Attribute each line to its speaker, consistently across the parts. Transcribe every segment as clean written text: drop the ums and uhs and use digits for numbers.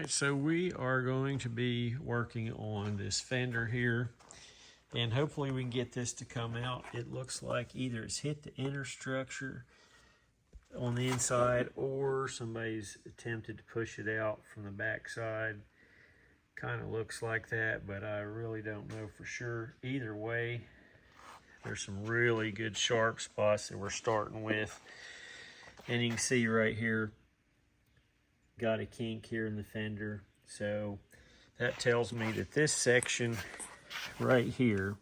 Speaker 1: Alright, so we are going to be working on this fender here, and hopefully we can get this to come out. It looks like either it's hit the inner structure on the inside or somebody's attempted to push it out from the back side. Kind of looks like that, but I really don't know for sure. Either way, there's some really good sharp spots that we're starting with, and you can see right here got a kink here in the fender, so that tells me that this section right here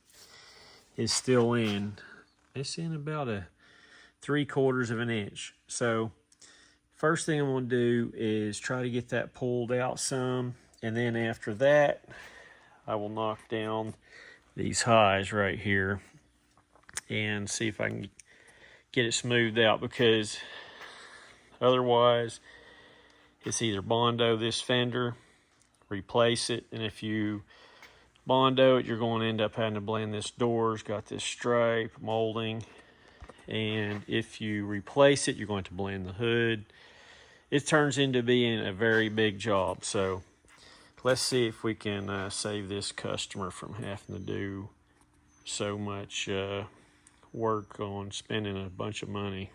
Speaker 1: is still in. It's in about a 3/4 of an inch. So first thing I'm going to do is try to get that pulled out some, and then after that I will knock down these highs right here and see if I can get it smoothed out, because otherwise it's either Bondo this fender, replace it, and if you Bondo it, you're going to end up having to blend this door. It's got this stripe molding, and if you replace it, you're going to blend the hood. It turns into being a very big job. So let's see if we can save this customer from having to do so much work on spending a bunch of money.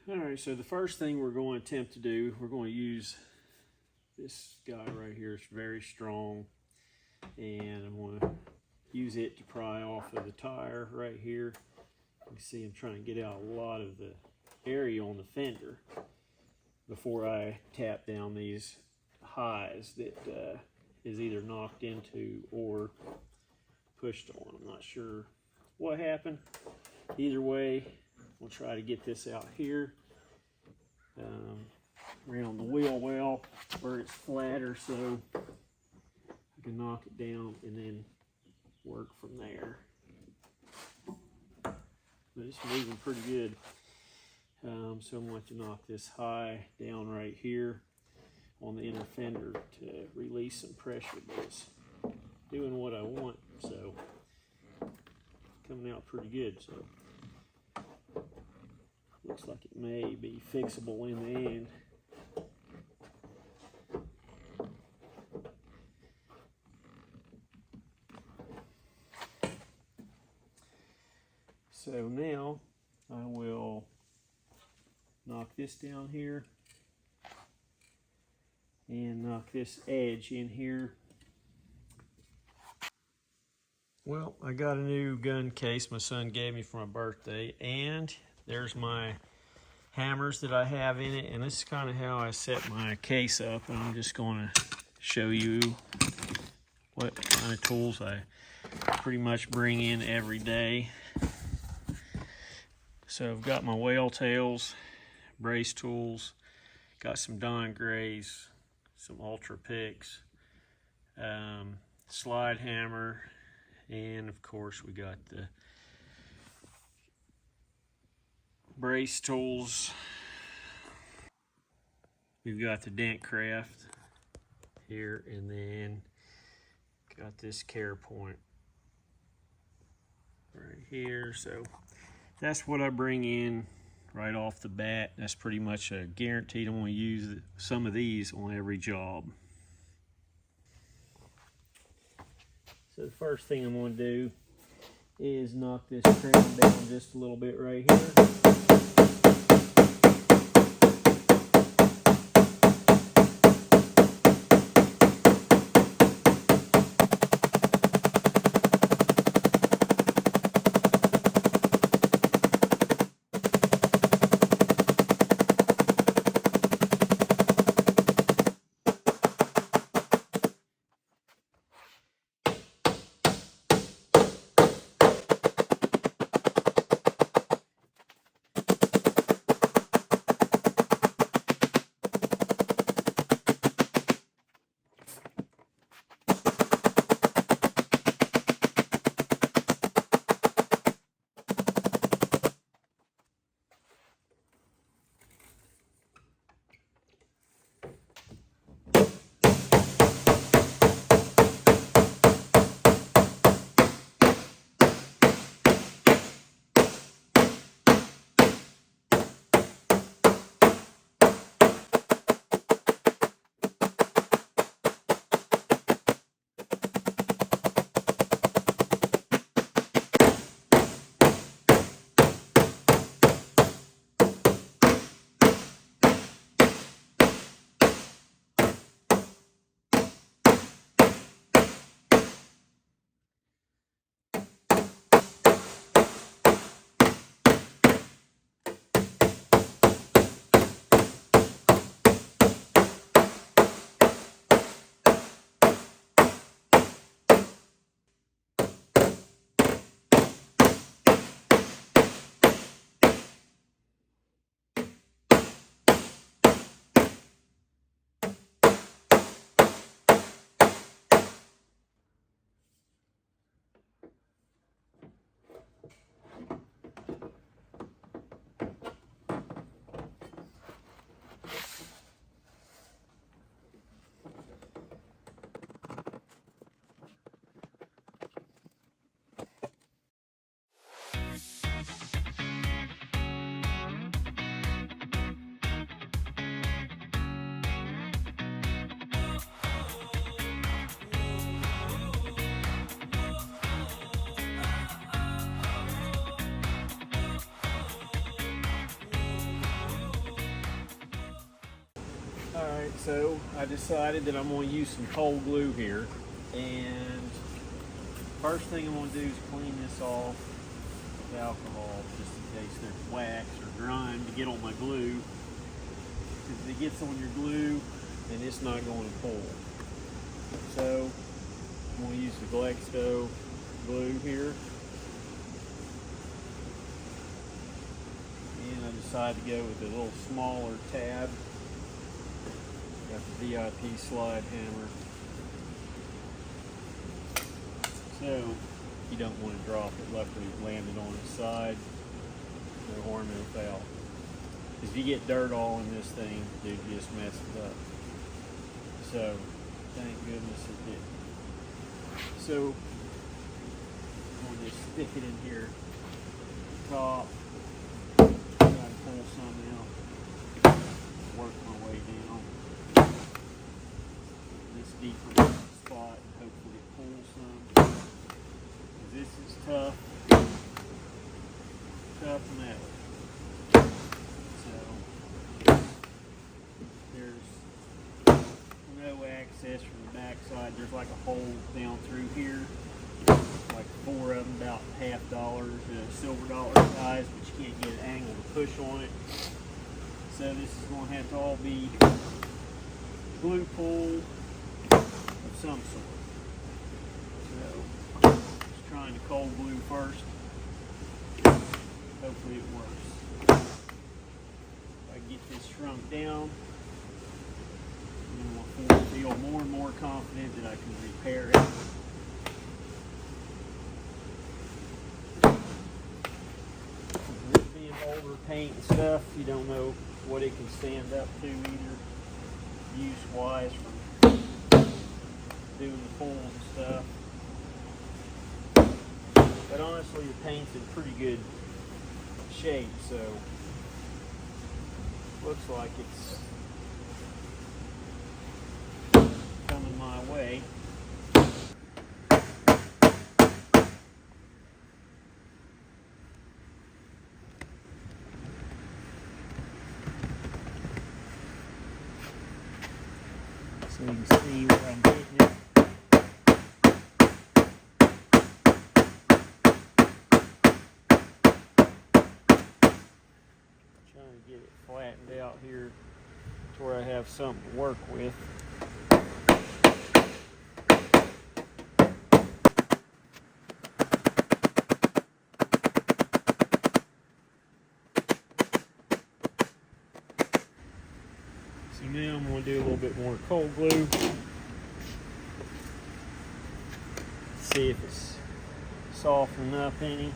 Speaker 1: All right, so the first thing we're going to attempt to do, we're going to use this guy right here. It's very strong, and I'm going to use it to pry off of the tire right here. You can see I'm trying to get out a lot of the area on the fender before I tap down these highs that is either knocked into or pushed on. I'm not sure what happened. Either way, we'll try to get this out here around the wheel well where it's flatter, so I can knock it down and then work from there. But it's moving pretty good. So I'm going to knock this high down right here on the inner fender to release some pressure, but it's doing what I want, so coming out pretty good. So looks like it may be fixable in the end. So now I will knock this down here and knock this edge in here. Well, I got a new gun case my son gave me for my birthday, and there's my hammers that I have in it, and this is kind of how I set my case up. And I'm just going to show you what kind of tools I pretty much bring in every day. So I've got my whale tails, brace tools, got some Don Grays, some Ultra Picks, slide hammer, and of course we got the brace tools. We've got the Dent craft here, and then got this care point right here. So that's what I bring in right off the bat. That's pretty much a guaranteed. I'm going to use some of these on every job. So the first thing I'm going to do is knock this trim down just a little bit right here. Alright, so I decided that I'm going to use some cold glue here, and first thing I'm going to do is clean this off with alcohol just in case there's wax or grime to get on my glue, because if it gets on your glue then it's not going to pull. So I'm going to use the Glexo glue here, and I decided to go with a little smaller tab. Got the VIP slide hammer. So you don't want to drop it. Luckily it landed on its side. No harm, no foul. Because if you get dirt all in this thing, dude, you just mess it up. So thank goodness it did. So I'm going to just stick it in here. Top. Try to pull some out. Work my way down. This deeper spot, and hopefully it pulls some. This is tough metal. So there's no access from the back side. There's like a hole down through here, like 4 of them, about $50, silver dollar size, but you can't get an angle to push on it. So this is going to have to all be glue pull of some sort. So just trying to cold glue first. Hopefully it works. If I get this shrunk down, then I'll feel more and more confident that I can repair it. This being older paint and stuff, you don't know what it can stand up to either, use-wise, from doing the pulls and stuff. But honestly, the paint's in pretty good shape, so looks like it's coming my way. So you can see where I'm hitting it. Trying to get it flattened out here to where I have something to work with. So now I'm going to do a little bit more cold glue. See if it's softening up any.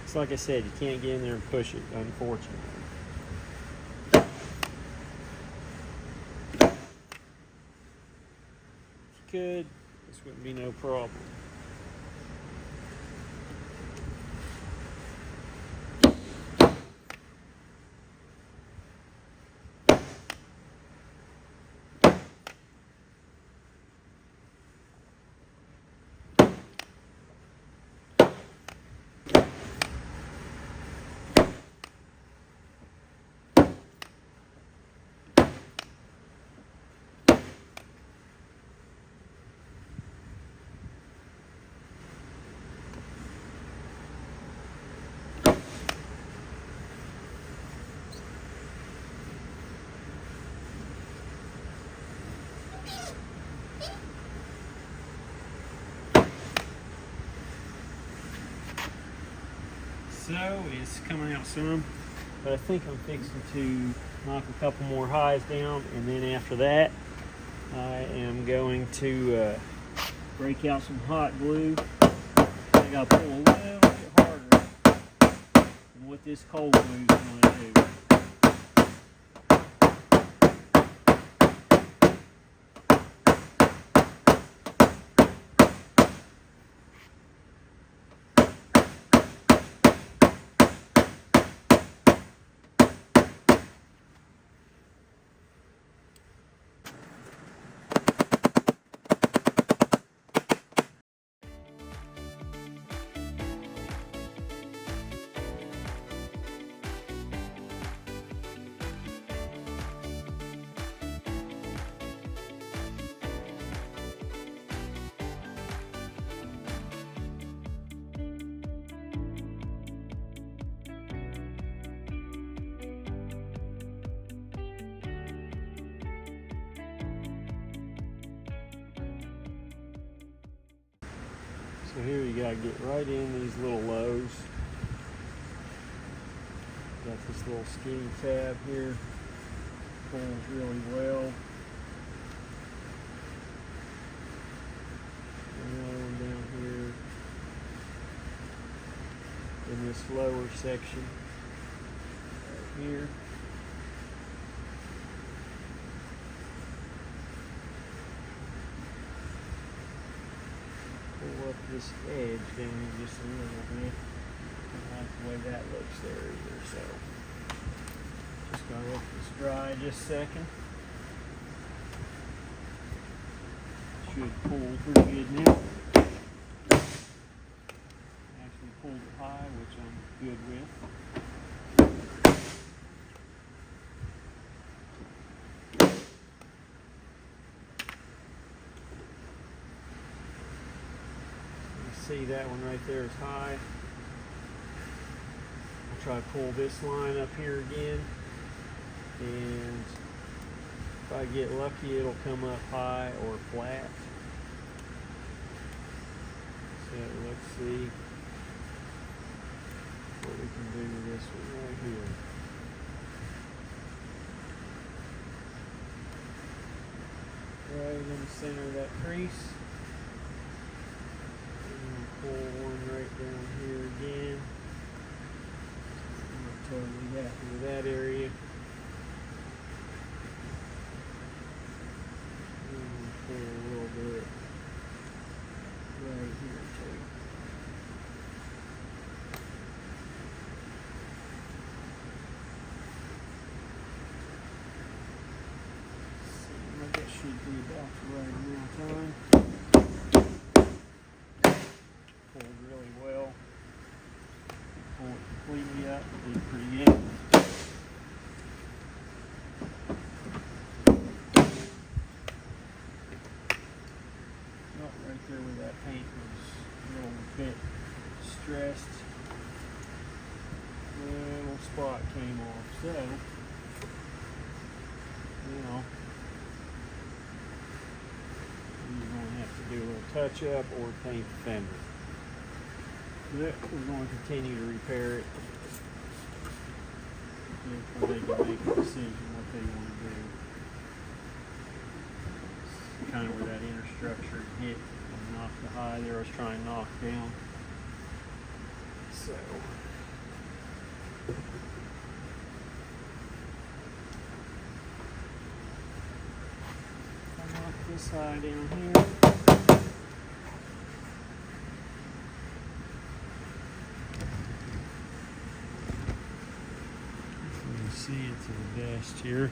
Speaker 1: It's like I said, you can't get in there and push it, unfortunately. If you could, this wouldn't be no problem. So it's coming out some, but I think I'm fixing to knock a couple more highs down, and then after that I am going to break out some hot glue. I got to pull a little bit harder than what this cold glue is going to do. So here you gotta get right in these little lows. Got this little skinny tab here. Pulls really well. Another one down here in this lower section right here. Pull up this edge down here just a little bit. Don't like the way that looks there either, so just gonna let this dry just a second. Should pull pretty good now. Actually pulled it high, which I'm good with. You see that one right there is high. I'll try to pull this line up here again, and if I get lucky it'll come up high or flat. So let's see what we can do with this one right here. Right in the center of that crease. And pull one right down here again. I'm not totally happy with that area. And pull a little bit right here too. That should be about the right amount of time. Pulled really well. Pull it completely up, it'll be pretty good. Oh, right there where that paint was a little bit stressed. A little spot came off, so you know, you're going to have to do a little touch up or paint the fender. We're going to continue to repair it before they can make a decision what they want to do. It's kind of where that inner structure hit and knocked the high there. I was trying to knock down. So I knocked this high down here. See it to the best here.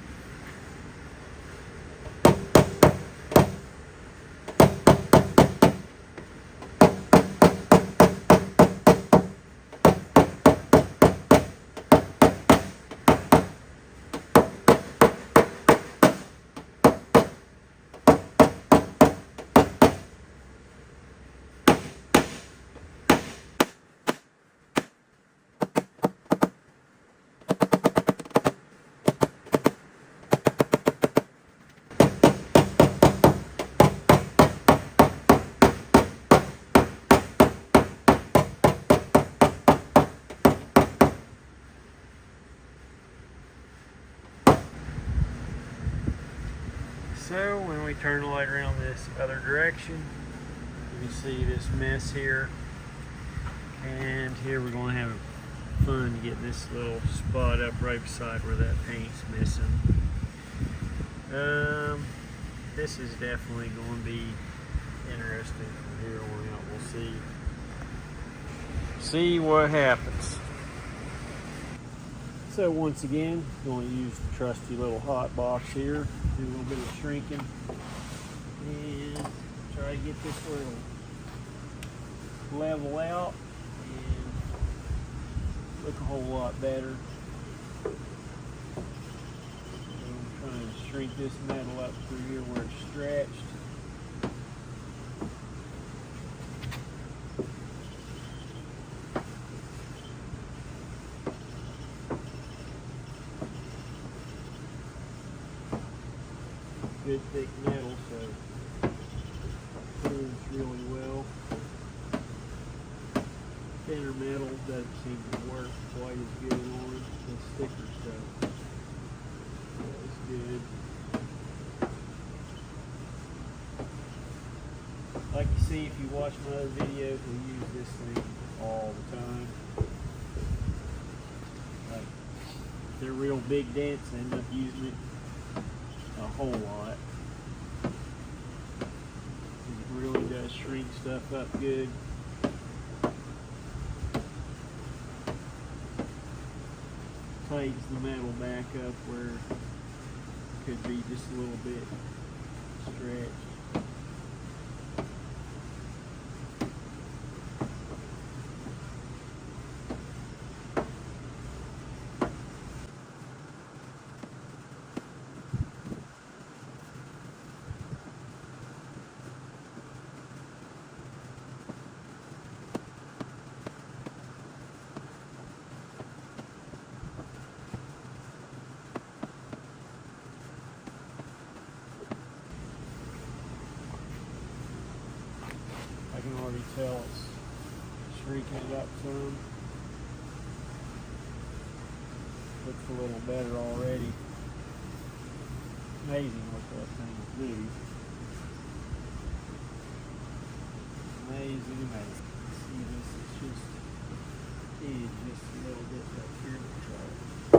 Speaker 1: So when we turn the light around this other direction, you can see this mess here. And here we're going to have fun getting this little spot up right beside where that paint's missing. This is definitely going to be interesting from here on out. We'll see what happens. So once again, going to use the trusty little hot box here, do a little bit of shrinking, and try to get this little level out and look a whole lot better. So I'm trying to shrink this metal up through here where it's stretched. Good thick metal, so it pulls really well. doesn't seem to work quite as good on the thicker stuff. That's good. Like you see, if you watch my other videos, we use this thing all the time. Like, if they're real big dents, I end up using it a whole lot. It really does shrink stuff up good. Tightens the metal back up where it could be just a little bit stretched. I can already tell it's shrinking it up some. Looks a little better already. Amazing what that thing will do. Amazing, amazing. See, this is just just a little bit back here. Try to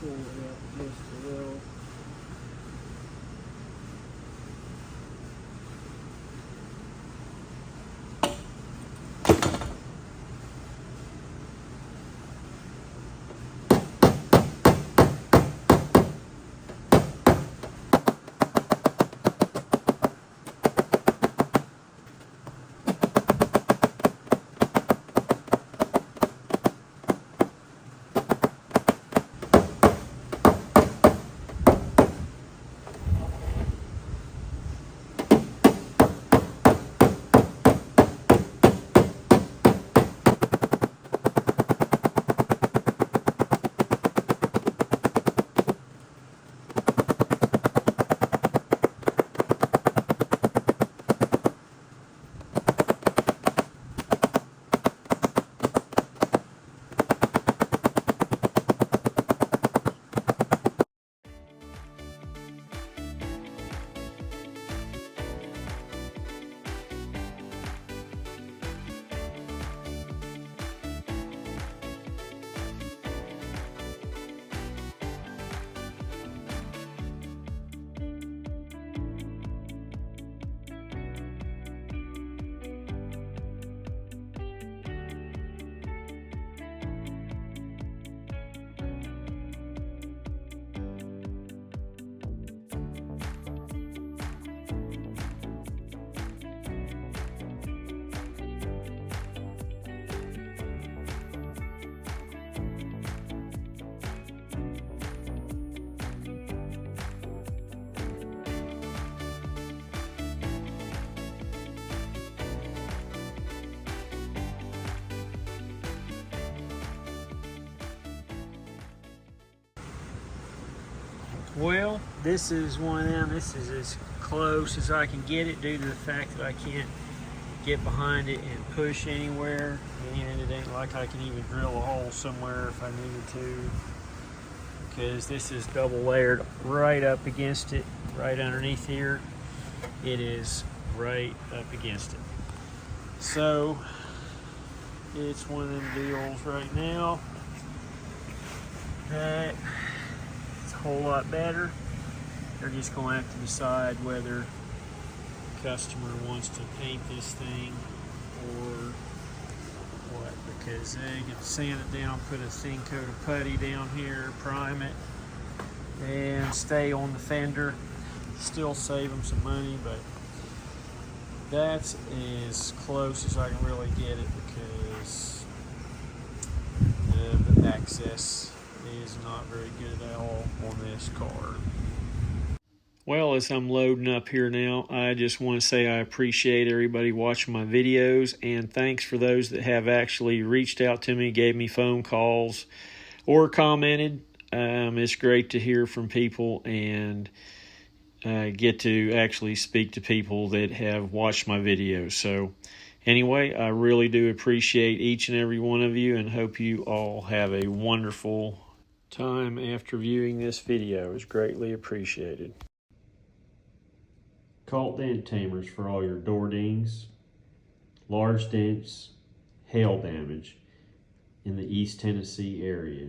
Speaker 1: pull it up just a little. Well, this is one of them. This is as close as I can get it due to the fact that I can't get behind it and push anywhere. And it ain't like I can even drill a hole somewhere if I needed to, because this is double layered right up against it, right underneath here. It is right up against it. So it's one of them deals right now that it's a whole lot better. They're just going to have to decide whether the customer wants to paint this thing or what, because they can sand it down, put a thin coat of putty down here, prime it, and stay on the fender. Still save them some money, but that's as close as I can really get it, because the access is not very good at all on this car. Well, as I'm loading up here now, I just want to say I appreciate everybody watching my videos, and thanks for those that have actually reached out to me, gave me phone calls, or commented. It's great to hear from people and get to actually speak to people that have watched my videos. So Anyway, I really do appreciate each and every one of you, and hope you all have a wonderful time after viewing this video. It's greatly appreciated. Cult dent tamers for all your door dings, large dents, hail damage in the East Tennessee area.